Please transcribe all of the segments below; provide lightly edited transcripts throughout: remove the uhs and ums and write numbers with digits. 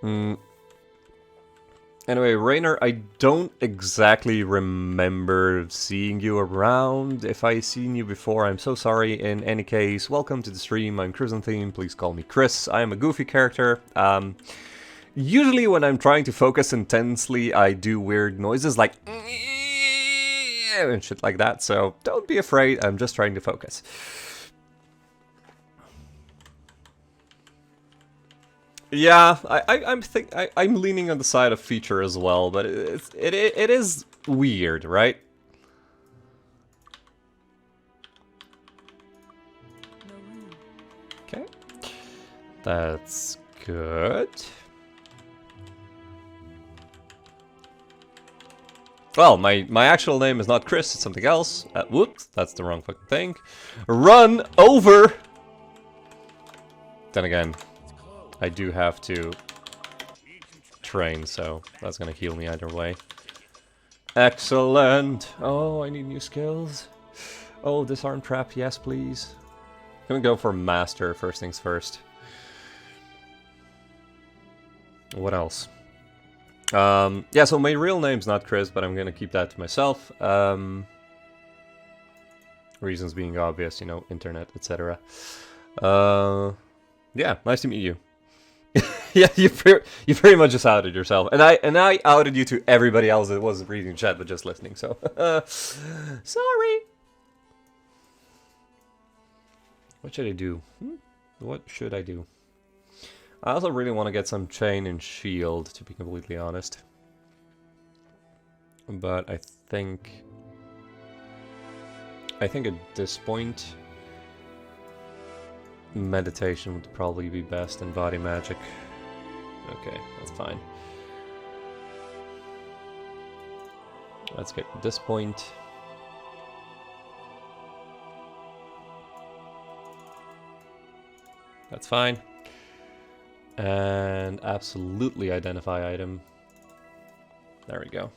Hmm. Anyway, Rainer, I don't exactly remember seeing you around. If I've seen you before, I'm so sorry. In any case, welcome to the stream. I'm Chrysantheme. Please call me Chris. I am a goofy character. Usually when I'm trying to focus intensely, I do weird noises like and shit like that, so don't be afraid. I'm just trying to focus. Yeah, I'm leaning on the side of feature as well, but it is weird, right? Okay, that's good. Well, my actual name is not Chris, it's something else. Whoops, that's the wrong fucking thing. Run over! Then again, I do have to train, so that's gonna heal me either way. Excellent! Oh, I need new skills. Oh, disarm trap, yes please. I'm gonna go for master, first things first. What else? Yeah, so my real name's not Chris, but I'm gonna keep that to myself. Reasons being obvious, you know, internet, etc. Yeah, nice to meet you. Yeah, you pretty much just outed yourself, and I outed you to everybody else that wasn't reading chat but just listening. So, sorry. What should I do? What should I do? I also really want to get some chain and shield, to be completely honest. But I think at this point, meditation would probably be best, and body magic. Okay, that's fine. Let's get to this point. That's fine. And absolutely identify item. There we go.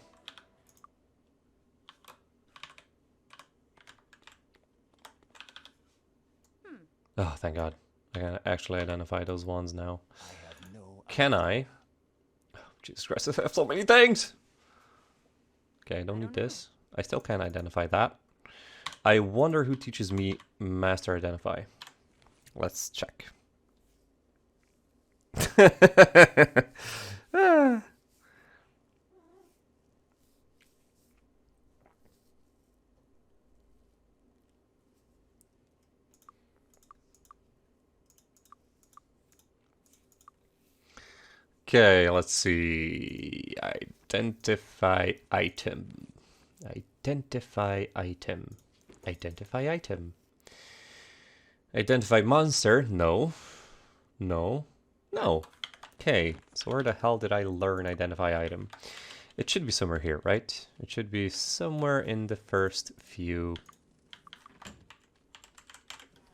Oh, thank God. I can actually identify those ones now. Can I? Oh, Jesus Christ, I have so many things! Okay, I don't need this. I still can't identify that. I wonder who teaches me Master Identify. Let's check. Okay, let's see. Identify item. Identify item. Identify item. Identify monster. No. No. No. Okay, so where the hell did I learn identify item? It should be somewhere here, right? It should be somewhere in the first few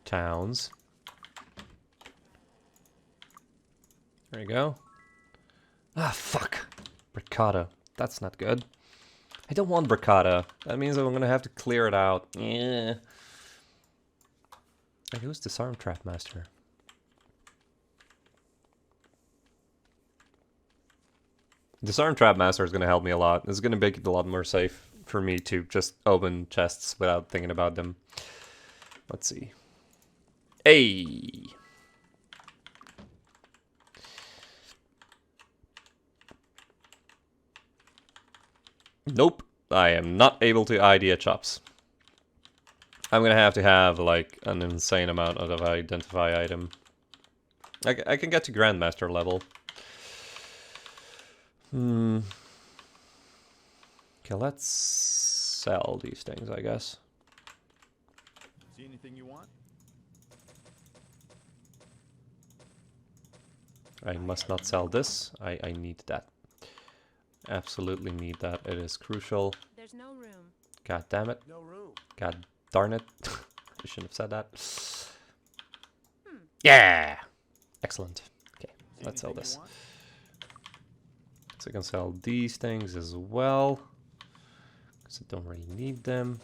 towns. There you go. Ah, fuck. Briccata. That's not good. I don't want Briccata. That means I'm gonna have to clear it out. Yeah. Hey, who's Disarm Trap Master? Disarm Trap Master is gonna help me a lot. It's gonna make it a lot more safe for me to just open chests without thinking about them. Let's see. Hey! Nope, I am not able to ID a chops. I'm gonna have to have like an insane amount of identify item. I can get to Grandmaster level. Okay, let's sell these things, I guess. See anything you want? I must not sell this. I need that. Absolutely need that. It is crucial. There's no room. God damn it. No room. God darn it. I shouldn't have said that. Yeah! Excellent. Okay, let's sell this. So I can sell these things as well, because I don't really need them.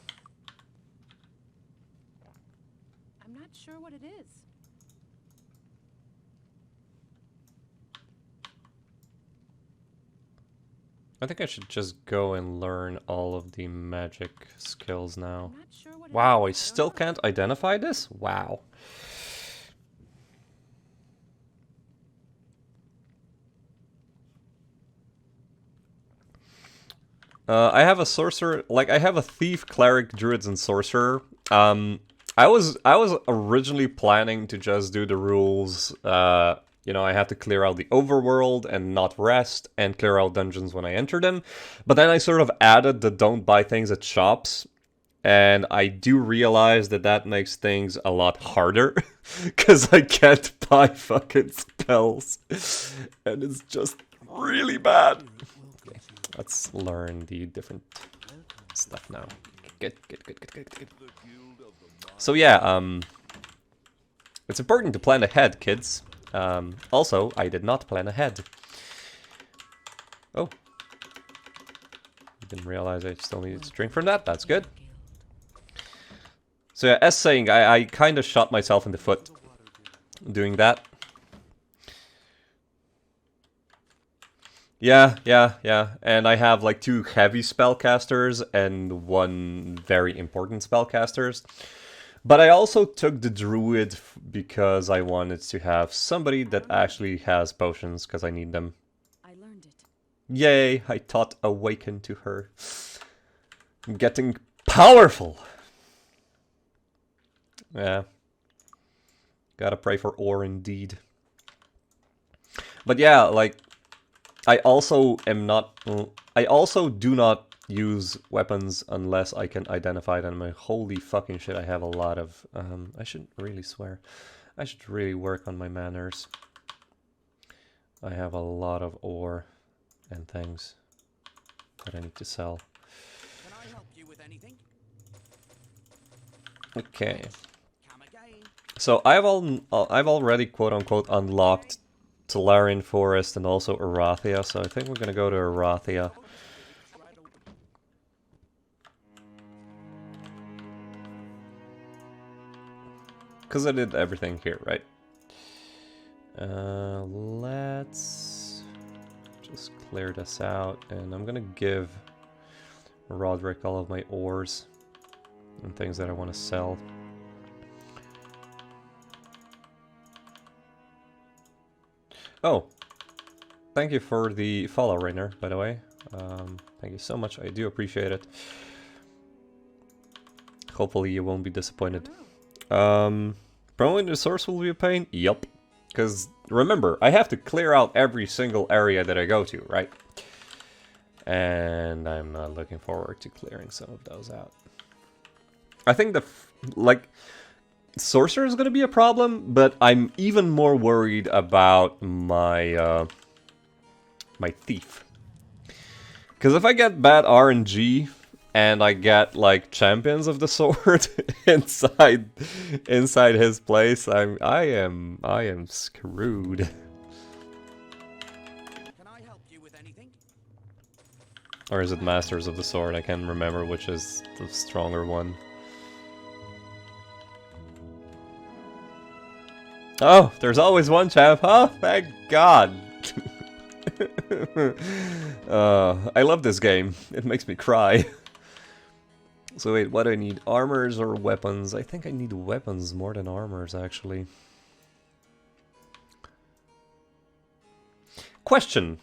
I'm not sure what it is. I think I should just go and learn all of the magic skills now. I'm not sure what it Wow, I is. still can't identify this? Wow. I have a sorcerer, like I have a thief, cleric, druids, and sorcerer. I was originally planning to just do the rules. You know, I had to clear out the overworld and not rest, and clear out dungeons when I enter them. But then I sort of added the don't buy things at shops, and I do realize that that makes things a lot harder, because I can't buy fucking spells, and it's just really bad. Let's learn the different stuff now. Good. So yeah, it's important to plan ahead, kids. Also, I did not plan ahead. Oh. Didn't realize I still needed to drink from that. That's good. So yeah, as saying, I kind of shot myself in the foot doing that. Yeah. And I have like 2 heavy spellcasters and 1 very important spellcasters. But I also took the druid because I wanted to have somebody that actually has potions, because I need them. I learned it. Yay, I taught Awaken to her. I'm getting powerful! Yeah. Gotta pray for ore indeed. But yeah, like, I also do not use weapons unless I can identify them. Holy fucking shit, I have a lot of... I shouldn't really swear. I should really work on my manners. I have a lot of ore and things that I need to sell. Can I help you with anything? Okay. Come again. So I've already quote-unquote unlocked Tolarian Forest and also Arathia, so I think we're gonna go to Arathia. Because I did everything here, right? Let's just clear this out, and I'm gonna give Roderick all of my ores and things that I want to sell. Oh, thank you for the follow, Rainer, by the way. Thank you so much, I do appreciate it. Hopefully you won't be disappointed. Probably the source will be a pain? Yup. Because, remember, I have to clear out every single area that I go to, right? And I'm not looking forward to clearing some of those out. I think Sorcerer is going to be a problem, but I'm even more worried about my, my Thief. Because if I get bad RNG, and I get like champions of the sword inside his place, I am screwed. Can I help you with anything? Or is it masters of the sword? I can't remember which is the stronger one. Oh, there's always one champ. Oh, thank God. I love this game. It makes me cry. So wait, what do I need? Armors or weapons? I think I need weapons more than armors, actually. Question.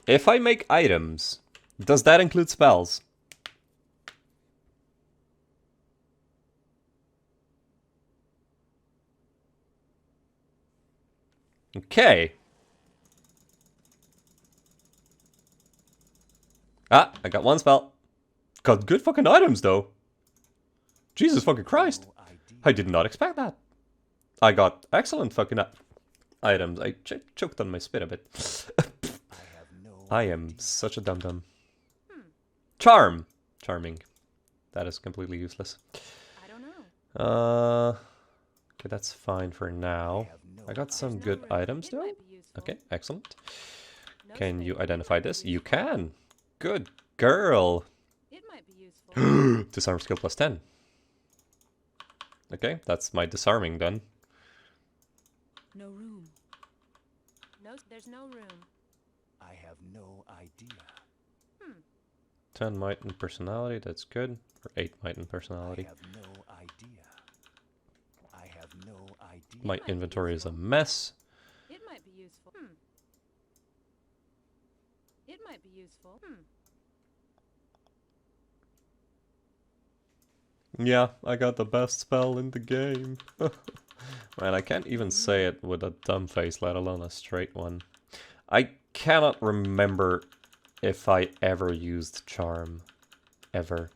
If I make items, does that include spells? Okay. Ah, I got 1 spell. Got good fucking items, though. Jesus fucking Christ. I did not expect that. I got excellent fucking items. I choked on my spit a bit. I am such a dum-dum. Charming. That is completely useless. I don't know. Okay, that's fine for now. I got some good items, It though. might be useful. Okay, excellent. No Can you space. identify this? You can. Good girl. It might be useful. Disarm skill plus 10. Okay, that's my disarming done. No room. No, there's no room. I have no idea. 10 might and personality, that's good. Or 8 might and I personality. have no idea. I have no idea. My might be inventory is a useful. mess. It might be useful. It might be useful. Yeah, I got the best spell in the game. Man, I can't even say it with a dumb face, let alone a straight one. I cannot remember if I ever used Charm. Ever.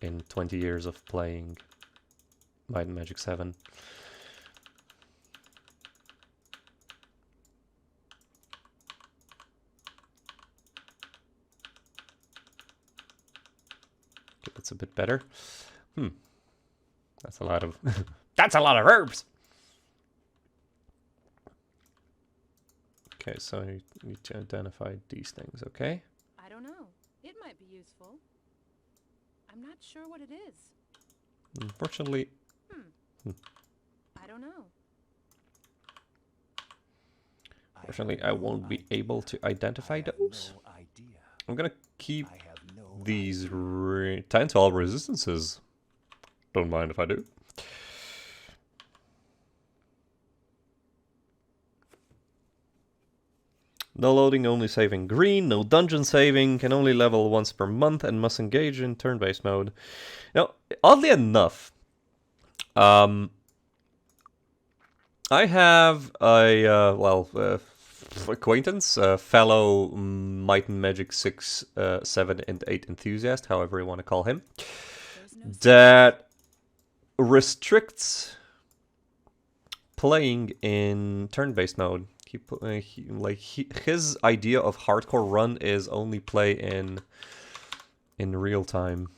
In 20 years of playing Might and Magic 7. Okay, that's a bit better. That's a lot of... That's a lot of herbs! Okay, so you need to identify these things, okay? I don't know. It might be useful. I'm not sure what it is. Unfortunately... I don't know. Unfortunately, I won't be able to identify those. No idea. I'm gonna keep I have no these 10 to all resistances. Don't mind if I do. No loading, only saving green, no dungeon saving, can only level once per month and must engage in turn-based mode. Now, oddly enough, I have a, acquaintance, fellow Might and Magic 6, 7, and 8 enthusiast, however you want to call him, There's no that restricts playing in turn-based mode. His idea of hardcore run is only play in real time.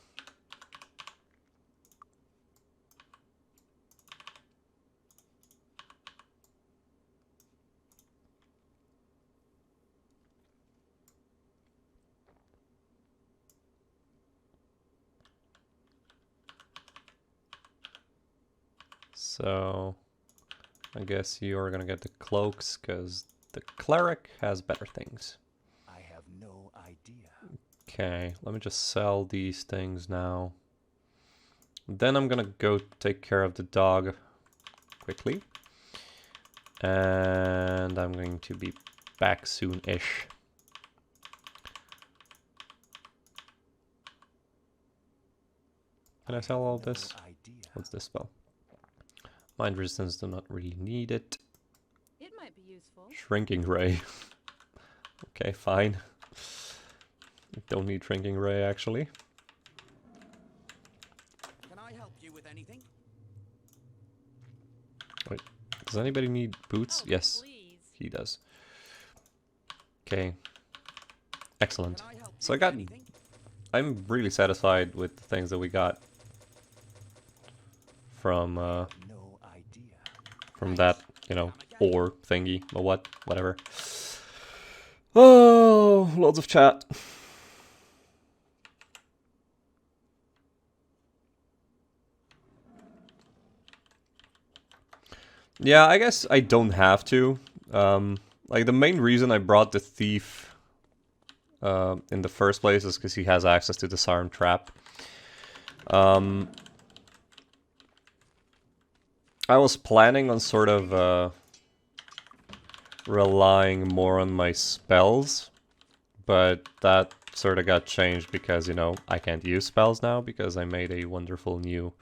So I guess you're gonna get the cloaks because the cleric has better things. I have no idea. Okay, let me just sell these things now. Then I'm gonna go take care of the dog quickly. And I'm going to be back soon-ish. Can I sell all this? No idea. What's this spell? Mind resistance, do not really need it. It might be useful. Shrinking ray. Okay, fine. Don't need shrinking ray actually. Can I help you with anything? Wait, does anybody need boots? Oh, Yes, please. he does. Okay. Excellent. Can I help So you I with got... anything? I'm really satisfied with the things that we got from No idea. that, you know, ore thingy or whatever. Oh, lots of chat. Yeah, I guess I don't have to. Like the main reason I brought the thief in the first place is because he has access to disarm trap. I was planning on sort of relying more on my spells, but that sort of got changed because, you know, I can't use spells now because I made a wonderful new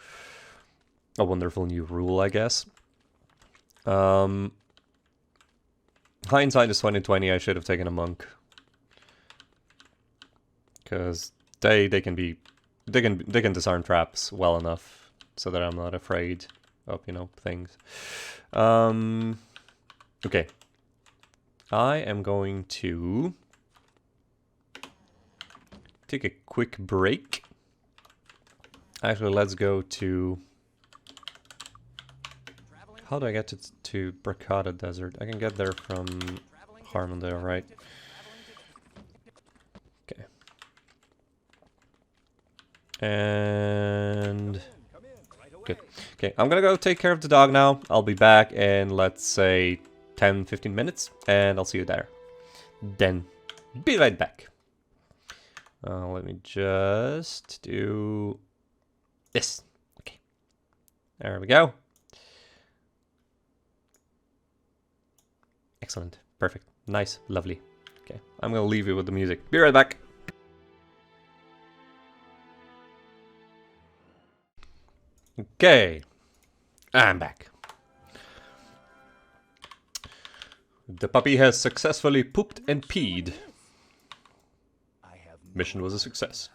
rule, I guess. Hindsight is 20/20. I should have taken a monk because they can disarm traps well enough so that I'm not afraid of, you know, things. Okay. I am going to take a quick break. Actually, let's go to... How do I get to Abracabradesert? I can get there from Harmondale, right? Okay. And... Good. Okay, I'm gonna go take care of the dog now. I'll be back in, let's say, 10-15 minutes, and I'll see you there. Then. Be right back. Let me just do this. Okay. There we go. Excellent. Perfect. Nice. Lovely. Okay. I'm gonna leave you with the music. Be right back. Okay. I'm back. The puppy has successfully pooped and peed. I have no Mission was a success.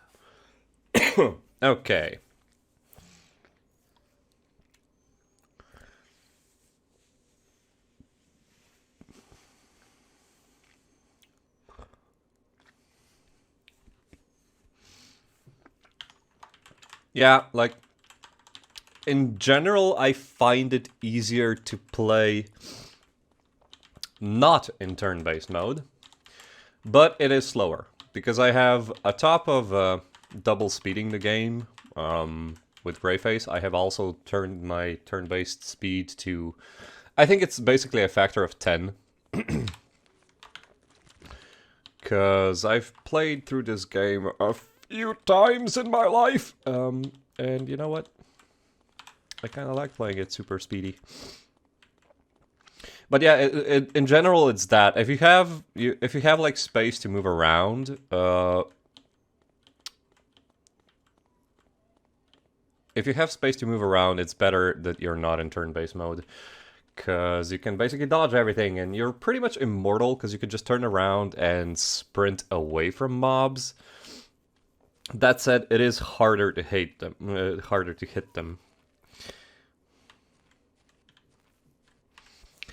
Okay. Yeah, like, in general, I find it easier to play not in turn-based mode, but it is slower, because I have, on top of double speeding the game with Greyface, I have also turned my turn-based speed to, I think it's basically a factor of 10. Because I've played through this game a few times in my life, and you know what? I kind of like playing it super speedy. But yeah, in general, it's that if you have like space to move around, it's better that you're not in turn-based mode. Because you can basically dodge everything, and you're pretty much immortal, because you can just turn around and sprint away from mobs. That said, it is harder to hit them.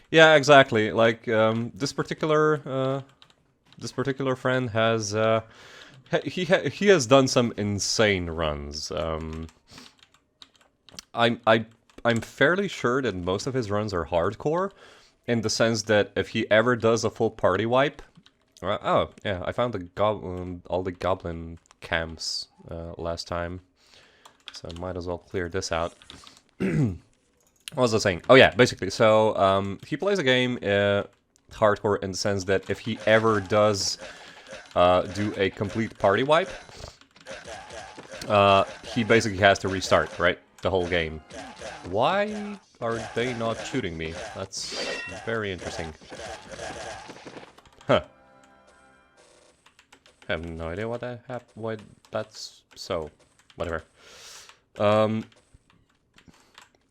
Yeah, exactly. Like this particular friend has he has done some insane runs. I'm fairly sure that most of his runs are hardcore, in the sense that if he ever does a full party wipe, oh yeah, I found all the goblin camps last time, so I might as well clear this out. What was I saying? Oh yeah, basically, so he plays a game hardcore in the sense that if he ever does do a complete party wipe, he basically has to restart, right? The whole game. Why are they not shooting me? That's very interesting. Huh. I have no idea why that's so. Whatever.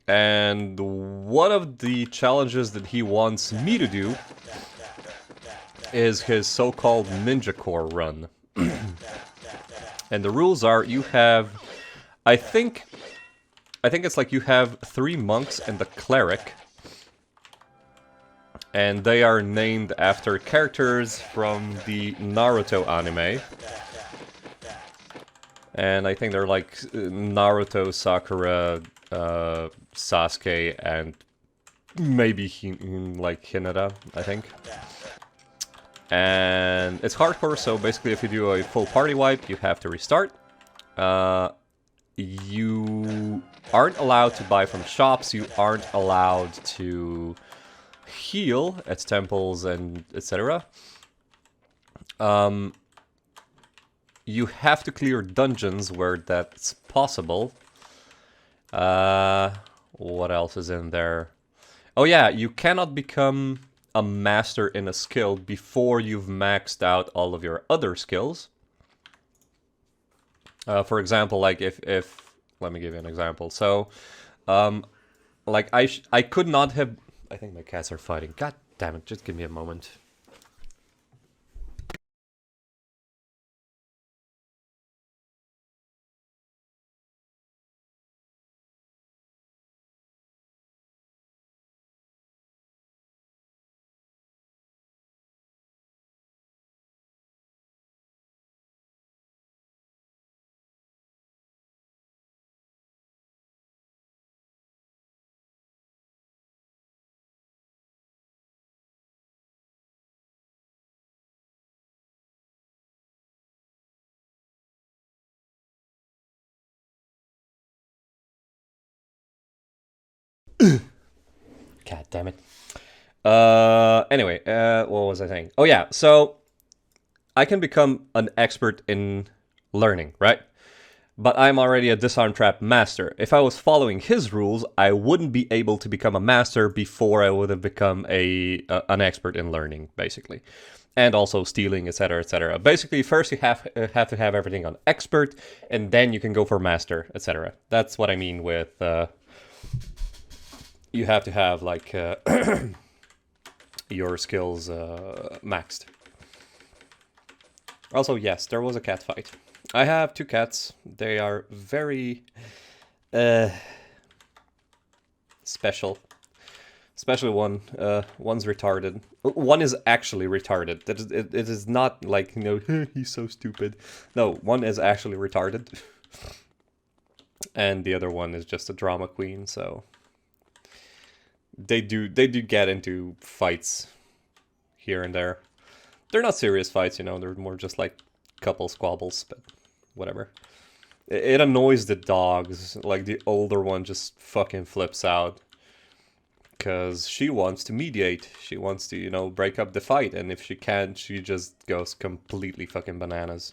And one of the challenges that he wants me to do is his so-called Ninja Core run. And the rules are you have, I think it's like you have 3 monks and the cleric, and they are named after characters from the Naruto anime. And I think they're like Naruto, Sakura, Sasuke, and maybe like Hinata, I think. And it's hardcore, so basically if you do a full party wipe, you have to restart. You aren't allowed to buy from shops, you aren't allowed to heal at temples and etc. You have to clear dungeons where that's possible. What else is in there? Oh yeah, you cannot become a master in a skill before you've maxed out all of your other skills. For example, like if let me give you an example. So, like I could not have. I think my cats are fighting. God damn it! Just give me a moment. God damn it. Anyway, what was I saying? Oh yeah, so I can become an expert in learning, right? But I'm already a disarm trap master. If I was following his rules, I wouldn't be able to become a master before I would have become an expert in learning, basically. And also stealing, etc., etc. Basically, first you have to have everything on expert, and then you can go for master, etc. That's what I mean with you have to have like your skills maxed. Also, yes, there was a cat fight. I have 2 cats. They are very special. Especially one. One's retarded. One is actually retarded. It is not like, you know, he's so stupid. No, one is actually retarded. And the other one is just a drama queen, so... They do get into fights here and there. They're not serious fights, you know, they're more just like couple squabbles, but whatever. It annoys the dogs, like the older one just fucking flips out. Because she wants to mediate, she wants to, you know, break up the fight, and if she can't, she just goes completely fucking bananas.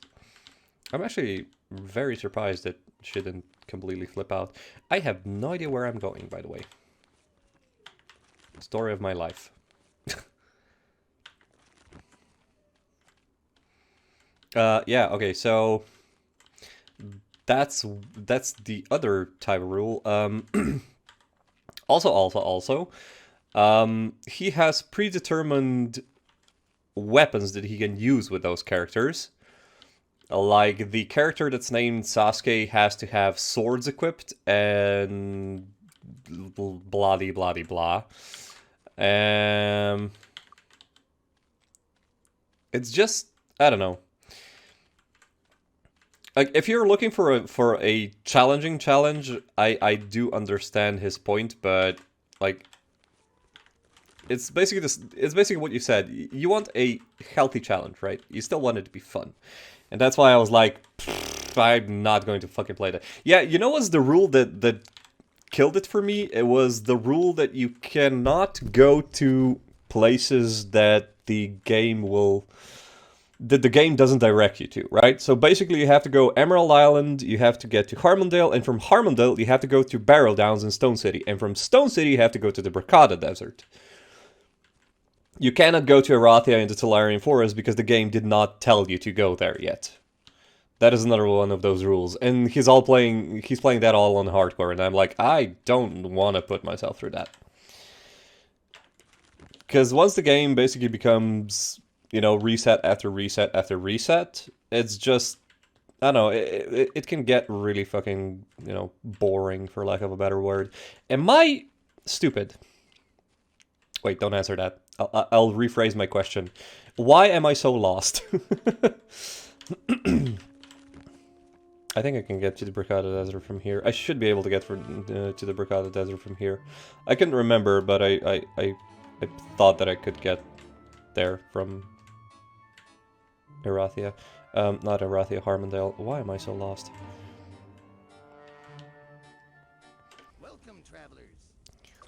I'm actually very surprised that she didn't completely flip out. I have no idea where I'm going, by the way. Story of my life. Yeah, okay, so that's the other type of rule. Also, he has predetermined weapons that he can use with those characters. Like, the character that's named Sasuke has to have swords equipped and blah de blah de blah. It's just, I don't know. Like, if you're looking for a challenging challenge, I do understand his point, but like, it's basically what you said. You want a healthy challenge, right? You still want it to be fun, and that's why I was like, I'm not going to fucking play that. Yeah, you know what's the rule that killed it for me? It was the rule that you cannot go to places that the game doesn't direct you to, right? So basically you have to go Emerald Island, you have to get to Harmondale, and from Harmondale you have to go to Barrow Downs in Stone City, and from Stone City you have to go to the Abracabradesert. You cannot go to Erathia in the Tolarian Forest because the game did not tell you to go there yet. That is another one of those rules, and he's playing that all on hardcore, and I'm like, I don't want to put myself through that. Because once the game basically becomes, you know, reset after reset after reset, it's just, I don't know, it can get really fucking, you know, boring, for lack of a better word. Am I stupid? Wait, don't answer that. I'll rephrase my question. Why am I so lost? I think I can get to the Abracabradesert from here. I should be able to get to the Abracabradesert from here. I couldn't remember, but I thought that I could get there from Erathia. Not Erathia, Harmondale. Why am I so lost? Welcome, travelers.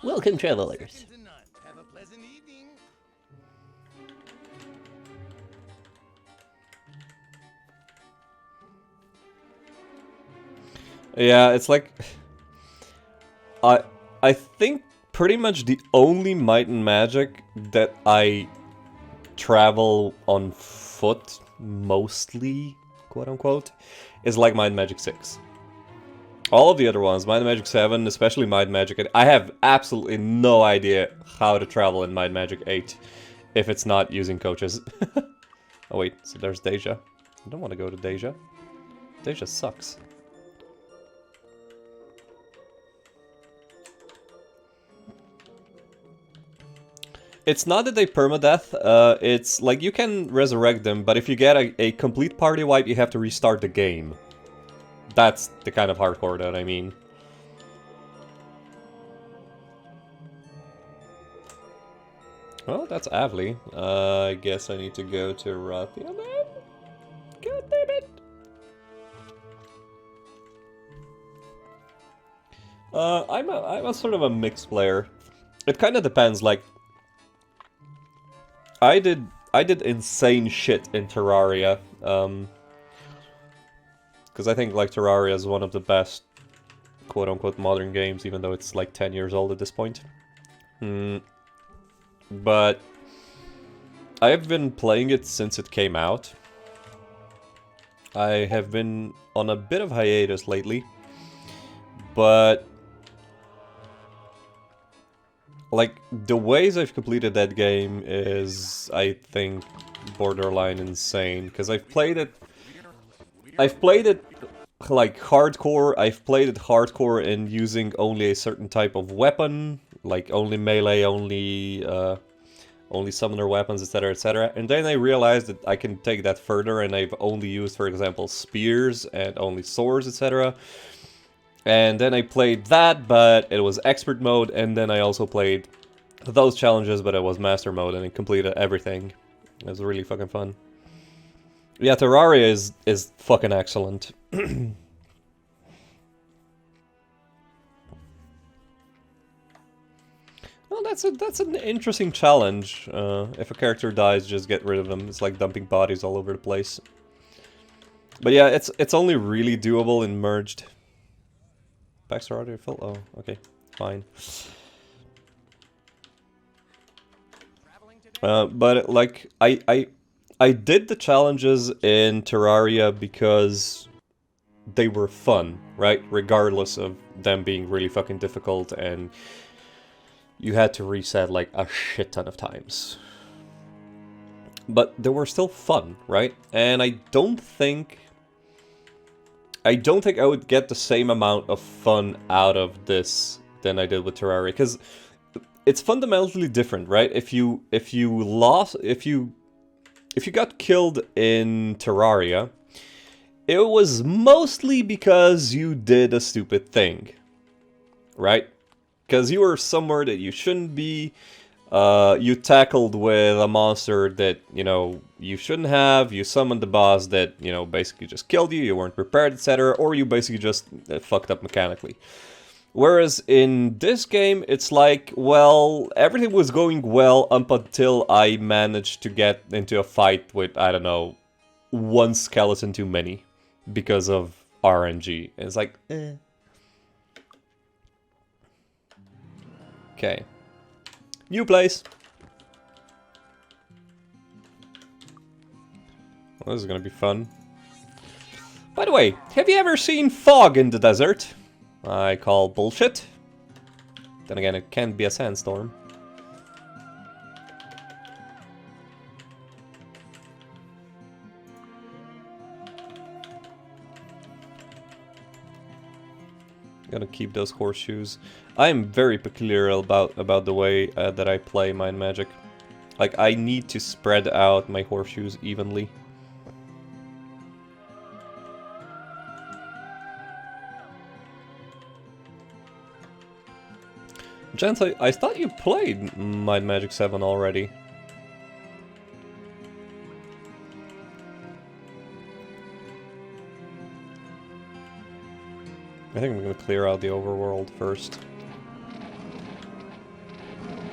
Welcome, travelers. Second to none. Have a pleasant evening. Yeah, it's like, I think pretty much the only Might and Magic that I travel on foot mostly, quote unquote, is like Might and Magic 6. All of the other ones, Might and Magic 7, especially Might and Magic 8, I have absolutely no idea how to travel in Might and Magic 8 if it's not using coaches. Oh wait, so there's Deja. I don't want to go to Deja. Deja sucks. It's not that they permadeath, it's like you can resurrect them, but if you get a complete party wipe, you have to restart the game. That's the kind of hardcore that I mean. Well, that's Avli. I guess I need to go to Rathia then? God damn it! I'm a sort of a mixed player. It kind of depends, like... I did insane shit in Terraria. Because I think like Terraria is one of the best quote-unquote modern games, even though it's like 10 years old at this point. But I have been playing it since it came out. I have been on a bit of hiatus lately, but like the ways I've completed that game is, I think, borderline insane. Because I've played it like hardcore. I've played it hardcore in using only a certain type of weapon, like only melee, only summoner weapons, etc, etc. And then I realized that I can take that further, and I've only used, for example, spears and only swords, etc. And then I played that, but it was expert mode, and then I also played those challenges, but it was master mode, and I completed everything. It was really fucking fun. Yeah, Terraria is fucking excellent. Well, that's an interesting challenge. If a character dies, just get rid of them. It's like dumping bodies all over the place. But yeah, it's only really doable in merged. Packs are already full. Oh, okay, fine. But like I did the challenges in Terraria because they were fun, right? Regardless of them being really fucking difficult, and you had to reset like a shit ton of times. But they were still fun, right? And I don't think I would get the same amount of fun out of this than I did with Terraria, because it's fundamentally different, right? If you got killed in Terraria, it was mostly because you did a stupid thing, right? Because you were somewhere that you shouldn't be, you tackled with a monster that, you know, you shouldn't have, you summoned the boss that, you know, basically just killed you weren't prepared, etc., or you basically just fucked up mechanically. Whereas in this game, it's like, well, everything was going well up until I managed to get into a fight with, I don't know, one skeleton too many because of RNG. And it's like, eh. Okay. New place. Well, this is gonna be fun. By the way, have you ever seen fog in the desert? I call bullshit. Then again, it can't be a sandstorm. Gonna keep those horseshoes. I'm very peculiar about the way that I play Mind Magic. Like, I need to spread out my horseshoes evenly. Jens, I thought you played Mind Magic 7 already. I think I'm gonna clear out the overworld first.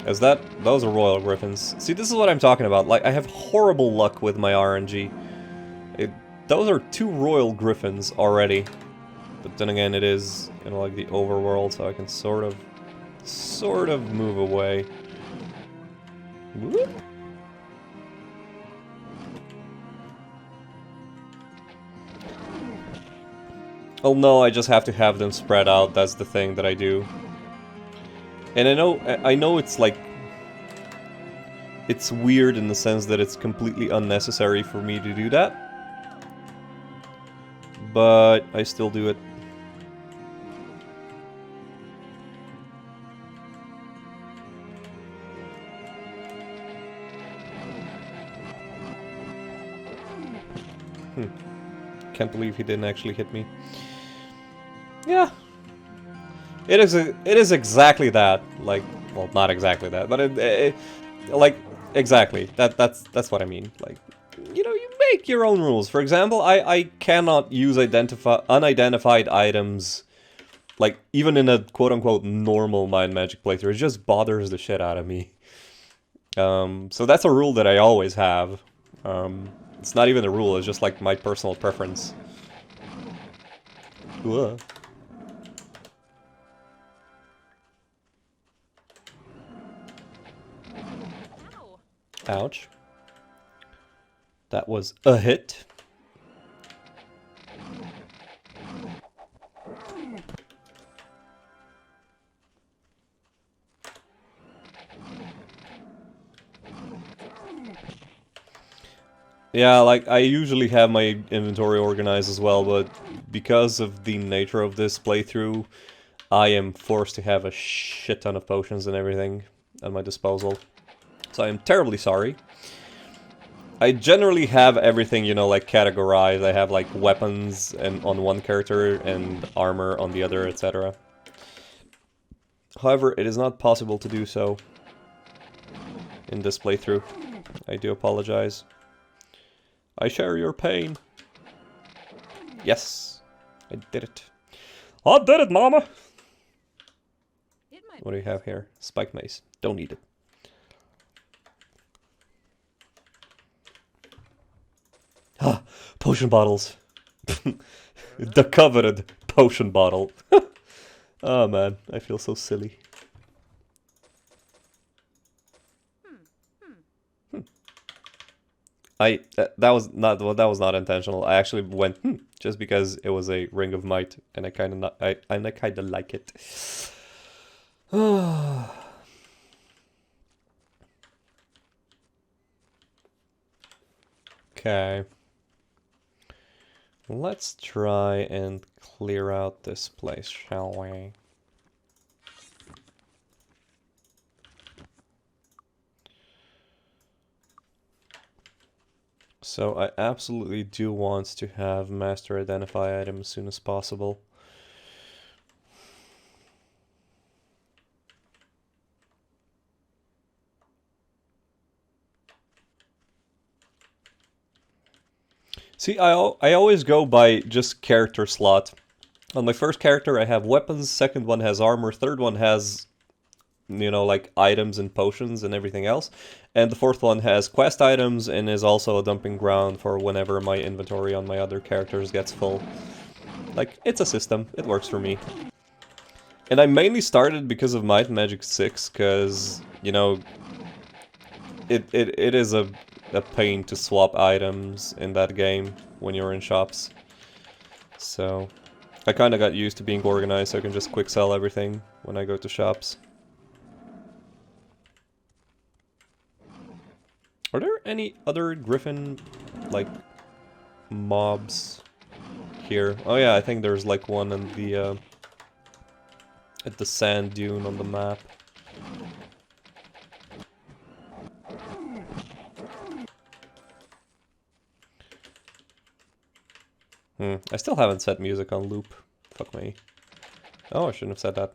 As those are royal griffins. See, this is what I'm talking about. Like, I have horrible luck with my RNG. Those are 2 royal griffins already. But then again, it is, you know, like the overworld, so I can sort of move away. Whoop. Oh no, I just have to have them spread out. That's the thing that I do. And I know it's like, it's weird in the sense that it's completely unnecessary for me to do that. But I still do it. Can't believe he didn't actually hit me. Yeah. It is exactly that. Like, well, not exactly that, but like, exactly. That's what I mean. Like, you know, you make your own rules. For example, I cannot use unidentified items, like, even in a quote-unquote normal Mind Magic playthrough. It just bothers the shit out of me. So that's a rule that I always have. It's not even a rule, it's just like my personal preference. Ugh. Ow. Ouch. That was a hit. Yeah, like, I usually have my inventory organized as well, but because of the nature of this playthrough, I am forced to have a shit ton of potions and everything at my disposal. So I am terribly sorry. I generally have everything, you know, like, categorized. I have, like, weapons and on one character and armor on the other, etc. However, it is not possible to do so in this playthrough. I do apologize. I share your pain. Yes, I did it. I did it, mama! It might What do you have here? Spike mace. Don't need it. Ah, potion bottles. The coveted potion bottle. Oh man, I feel so silly. That was not intentional. I actually went just because it was a ring of might, and I kind of like it. Okay. Let's try and clear out this place, shall we? So I absolutely do want to have master identify item as soon as possible. See, I always go by just character slot. On my first character I have weapons, second one has armor, third one has, you know, like items and potions and everything else. And the fourth one has quest items and is also a dumping ground for whenever my inventory on my other characters gets full. Like, it's a system. It works for me. And I mainly started because of Might and Magic 6, because, you know, it is a pain to swap items in that game when you're in shops. So, I kind of got used to being organized so I can just quick sell everything when I go to shops. Are there any other griffin, like, mobs here? Oh yeah, I think there's like one in the, at the sand dune on the map. I still haven't set music on loop. Fuck me. Oh, I shouldn't have said that.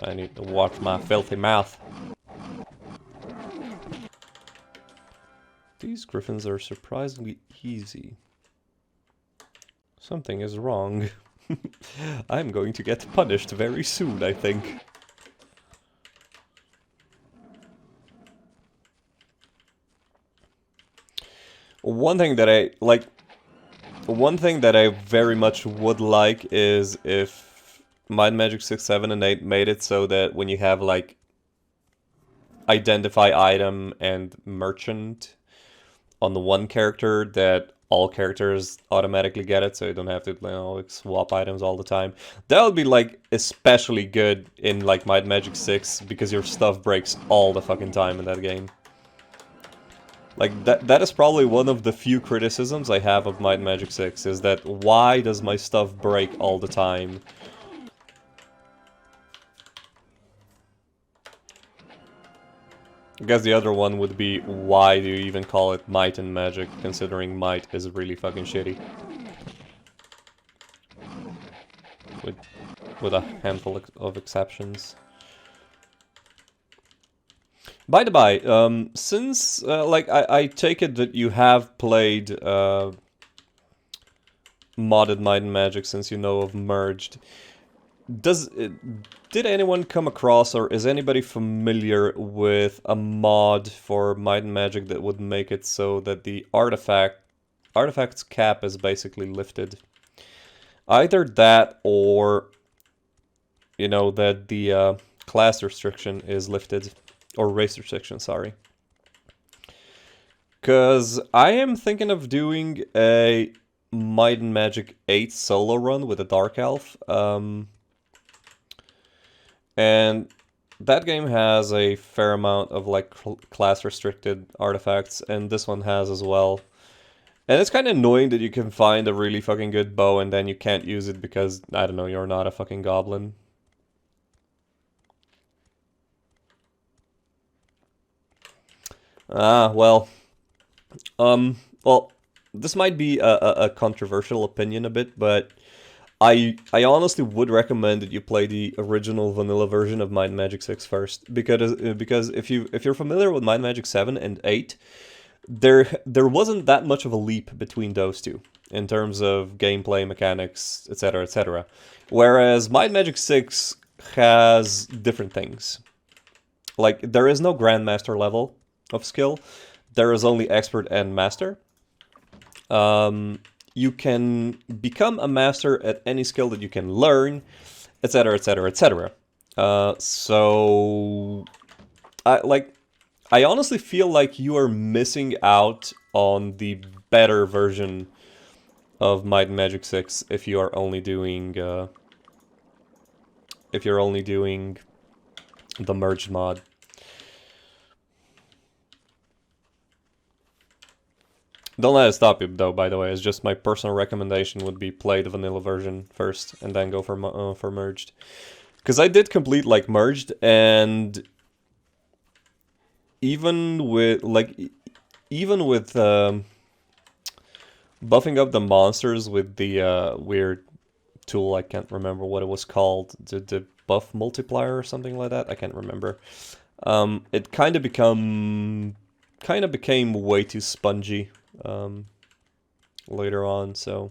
I need to watch my filthy mouth. These griffins are surprisingly easy. Something is wrong. I'm going to get punished very soon, I think. One thing that I very much would like is if Might and Magic 6, 7, and 8 made it so that when you have, like, identify item and merchant on the one character, that all characters automatically get it, so you don't have to, you know, like, swap items all the time. That would be, like, especially good in, like, Might and Magic 6, because your stuff breaks all the fucking time in that game. Like, that is probably one of the few criticisms I have of Might and Magic 6, is that why does my stuff break all the time? I guess the other one would be, why do you even call it Might and Magic, considering Might is really fucking shitty. With a handful of exceptions. By the by, since, like, I take it that you have played, modded Might and Magic since you know of Merged. did anyone come across, or is anybody familiar with a mod for Might and Magic that would make it so that the artifact's cap is basically lifted? Either that, or you know, that the class restriction is lifted, or race restriction, sorry. Because I am thinking of doing a Might and Magic 8 solo run with a Dark Elf. And that game has a fair amount of like class restricted artifacts, and this one has as well. And it's kind of annoying that you can find a really fucking good bow and then you can't use it because, I don't know, you're not a fucking goblin. Well, this might be a controversial opinion a bit, but I honestly would recommend that you play the original vanilla version of Might and Magic 6 first, because if you're familiar with Might and Magic 7 and 8, there wasn't that much of a leap between those two in terms of gameplay mechanics, etc., etc. Whereas Might and Magic 6 has different things. Like, there is no Grandmaster level of skill. There is only Expert and Master. You can become a master at any skill that you can learn, etc., etc., etc. So, I honestly feel like you are missing out on the better version of Might and Magic 6 if you are only doing the merged mod. Don't let it stop you, though, by the way. It's just my personal recommendation would be play the vanilla version first and then go for merged. Because I did complete, like, merged, and even with buffing up the monsters with the weird tool, I can't remember what it was called, the buff multiplier or something like that, I can't remember. It kind of became way too spongy later on, so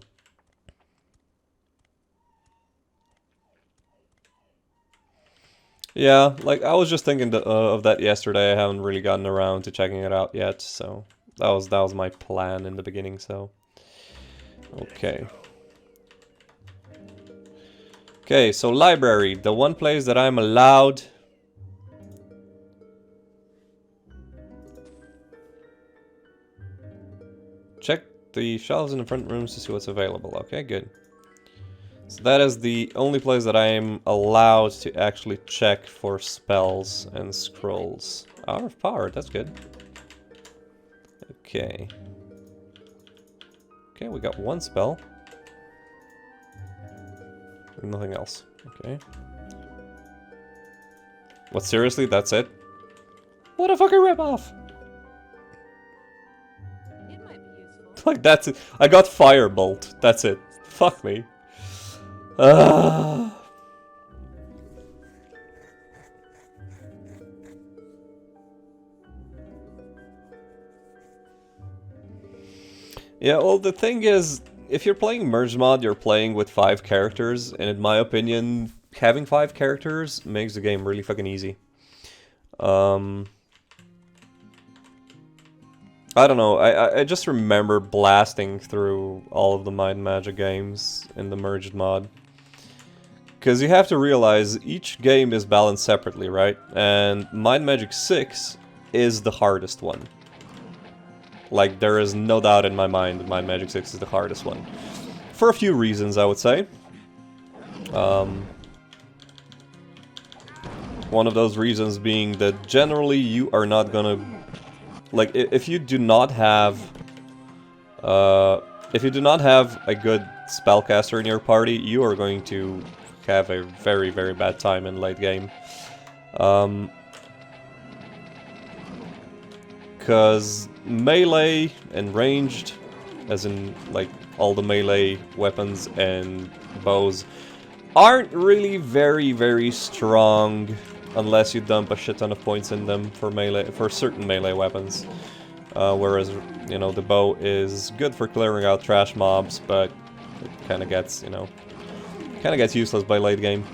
yeah, like I was just thinking of that yesterday. I haven't really gotten around to checking it out yet, so that was my plan in the beginning. So okay, so library, the one place that I'm allowed. Check the shelves in the front rooms to see what's available. Okay, good. So that is the only place that I am allowed to actually check for spells and scrolls. Hour of Power, that's good. Okay. Okay, we got one spell. Nothing else. Okay. What, seriously? That's it? What a fucking ripoff! Like, that's it. I got Firebolt. That's it. Fuck me. Yeah, well, the thing is, if you're playing Merge Mod, you're playing with 5 characters, and in my opinion, having 5 characters makes the game really fucking easy. I don't know, I just remember blasting through all of the Might and Magic games in the Merged mod. Because you have to realize each game is balanced separately, right? And Might and Magic 6 is the hardest one. Like, there is no doubt in my mind that Might and Magic 6 is the hardest one. For a few reasons, I would say. One of those reasons being that generally you are not gonna... Like, if you do not have a good spellcaster in your party, you are going to have a very, very bad time in late game. Because melee and ranged, as in, like, all the melee weapons and bows, aren't really very, very strong unless you dump a shit ton of points in them for melee, for certain melee weapons. Whereas, you know, the bow is good for clearing out trash mobs, but it kind of gets, you know, useless by late game.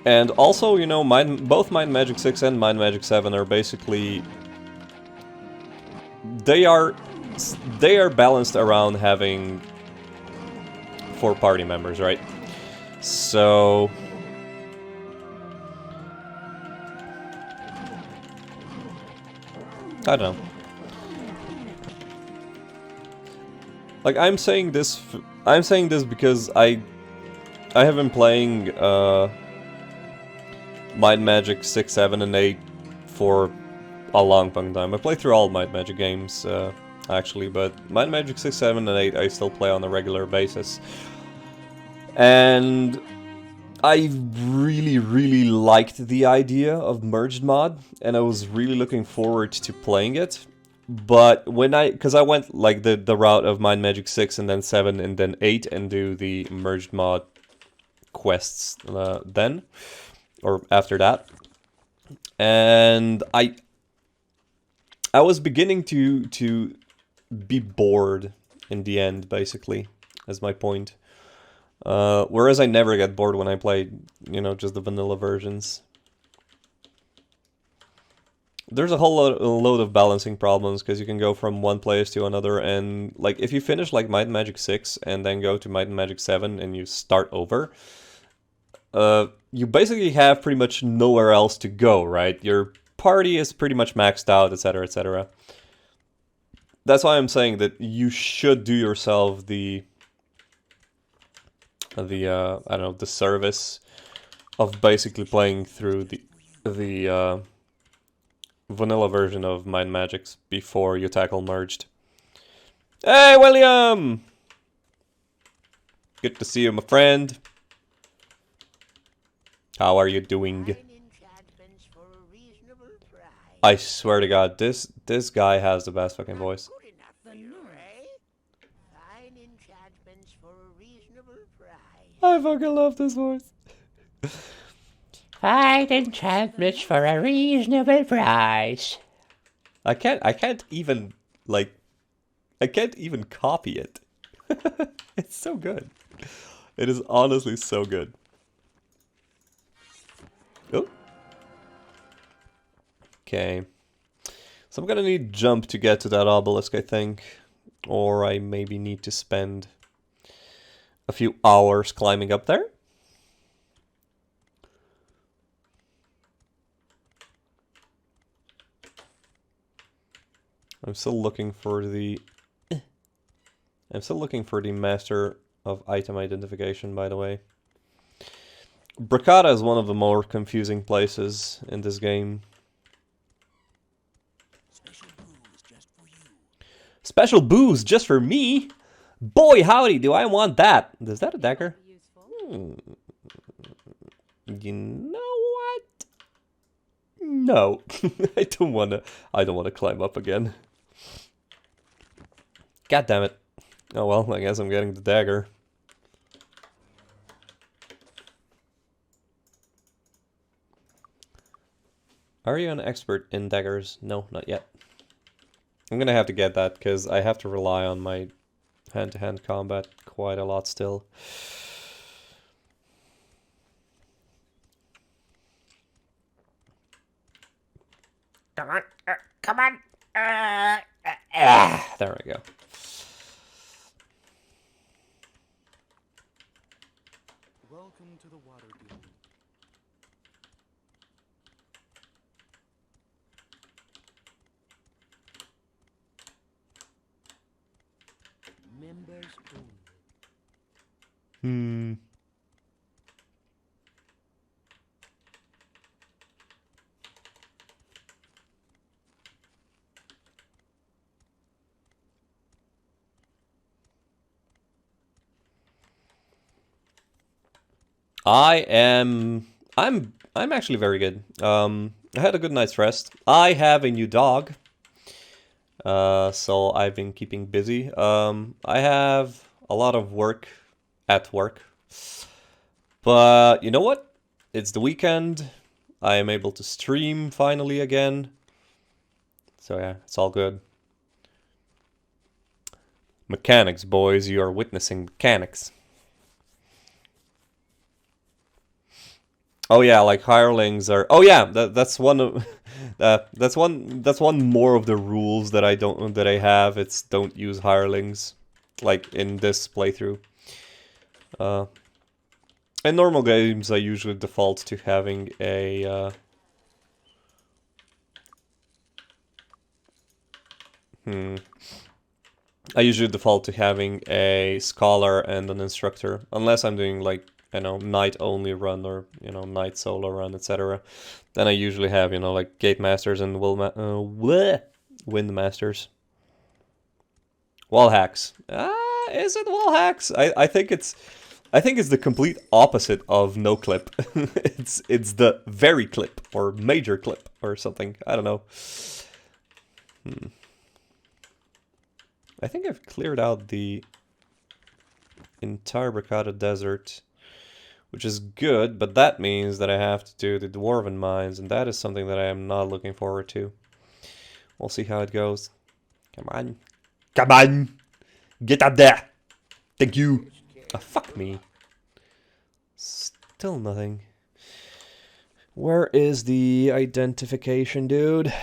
And also, you know, both Mind Magic 6 and Mind Magic 7 are basically... They are balanced around having 4 party members, right? So... I don't know. Like, I'm saying this because I have been playing Mind Magic 6, 7, and 8 for a long time. I play through all Mind Magic games, actually, but Mind Magic 6, 7, and 8 I still play on a regular basis. And I really liked the idea of merged mod, and I was really looking forward to playing it. But when because I went like the route of Mind Magic 6 and then 7 and then 8 and do the merged mod quests then, or after that. And I was beginning to be bored in the end, basically, is my point. Whereas I never get bored when I play, you know, just the vanilla versions. There's a whole load of balancing problems, because you can go from one place to another, and like if you finish like Might and Magic 6 and then go to Might and Magic 7 and you start over, you basically have pretty much nowhere else to go, right? Your party is pretty much maxed out, etc, etc. That's why I'm saying that you should do yourself the I don't know, the service of basically playing through the vanilla version of Mind Magics before you tackle merged. Hey, William! Good to see you, my friend. How are you doing? I swear to God, this guy has the best fucking voice. I fucking love this voice. Find enchantments for a reasonable price. I can't even copy it. It's so good. It is honestly so good. Oh. Okay. So I'm gonna need jump to get to that obelisk, I think. Or I maybe need to spend a few hours climbing up there. I'm still looking for the master of item identification, by the way. Bracada is one of the more confusing places in this game. Special booze just for me? Boy, howdy, do I want that. Is that a dagger? You know what? No. I don't wanna climb up again. God damn it. Oh well, I guess I'm getting the dagger. Are you an expert in daggers? No, not yet. I'm gonna have to get that, because I have to rely on my hand-to-hand combat quite a lot still. Come on, come on. There we go. Welcome to the water dune. Members only. I'm actually very good. I had a good night's rest. I have a new dog. So I've been keeping busy. I have a lot of work at work. But you know what? It's the weekend. I am able to stream finally again. So yeah, it's all good. Mechanics, boys. You are witnessing mechanics. Oh yeah, like hirelings are. Oh yeah, that's one of that's one more of the rules that I have. It's don't use hirelings, like in this playthrough. In normal games, I usually default to having a. I usually default to having a scholar and an instructor, unless I'm doing like, you know, night only run or, you know, night solo run, etc. Then I usually have, you know, like gate masters and wind masters. Wall hacks. Is it wall hacks? I think it's the complete opposite of no clip. it's the very clip or major clip or something. I don't know. I think I've cleared out the entire Abracabradesert, which is good, but that means that I have to do the Dwarven Mines, and that is something that I am not looking forward to. We'll see how it goes. Come on. Come on! Get up there! Thank you! Ah, fuck me. Still nothing. Where is the identification, dude?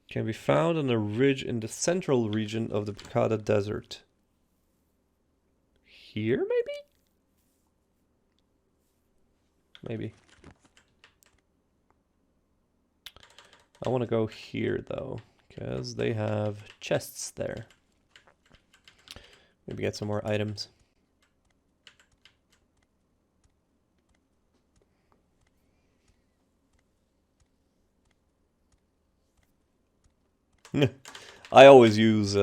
Can be found on a ridge in the central region of the Abracabradesert. Here, maybe? Maybe. I want to go here, though, because they have chests there. Maybe get some more items. I always use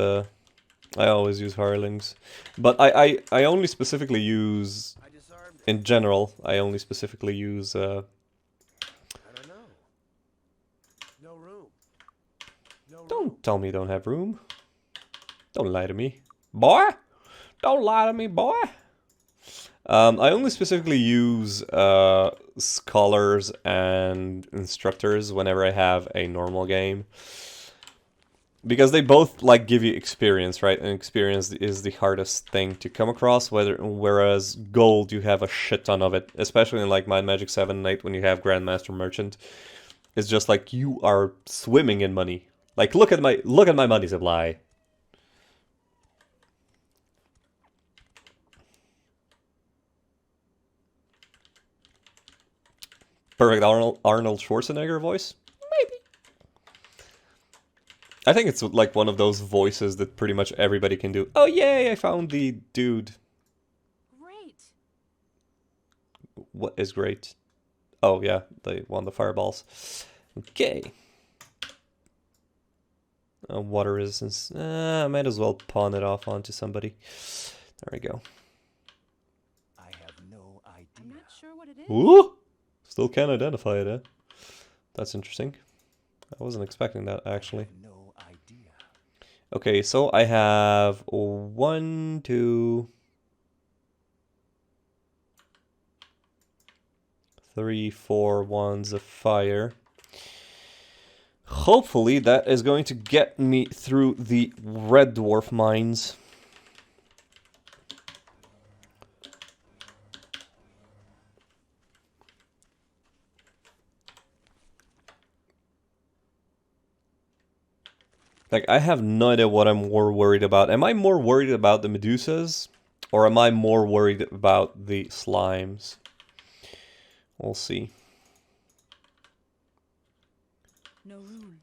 hirelings, but I only specifically use, in general, I only specifically use I don't know. No room. No room. Don't tell me you don't have room. Don't lie to me, boy. Don't lie to me, boy. I only specifically use scholars and instructors whenever I have a normal game. Because they both, like, give you experience, right? And experience is the hardest thing to come across, whereas gold, you have a shit ton of it. Especially in, like, Mind Magic 7 and 8, when you have Grandmaster Merchant. It's just like, you are swimming in money. Like, look at my money supply. Perfect Arnold Schwarzenegger voice? Maybe. I think it's like one of those voices that pretty much everybody can do. Oh yay, I found the dude. Great. What is great? Oh yeah, they won the fireballs. Okay. Water resistance. I might as well pawn it off onto somebody. There we go. I have no I'm idea. not sure what it is. Ooh! Still can't identify it, eh? That's interesting. I wasn't expecting that, actually. No idea. Okay, so I have 1, 2, 3, 4 wands of fire. Hopefully that is going to get me through the red dwarf mines. Like, I have no idea what I'm more worried about. Am I more worried about the Medusas? Or am I more worried about the slimes? We'll see. No room.